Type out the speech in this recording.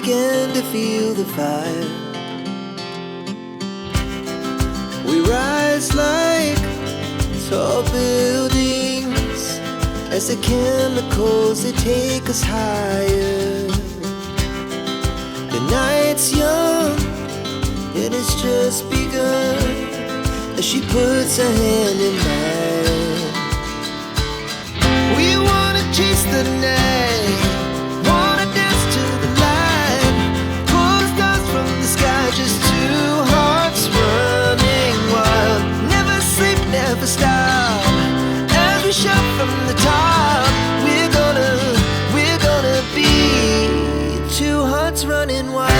began to feel the fire. We rise like tall buildings as the chemicals they take us higher. The night's young and it's just begun as she puts her hand in mine. We wanna chase the night, wanna dance to the light, pull stars from the sky, just two hearts running wild. Never sleep, never stop, as we shout from the top. We're gonna be two hearts running wild.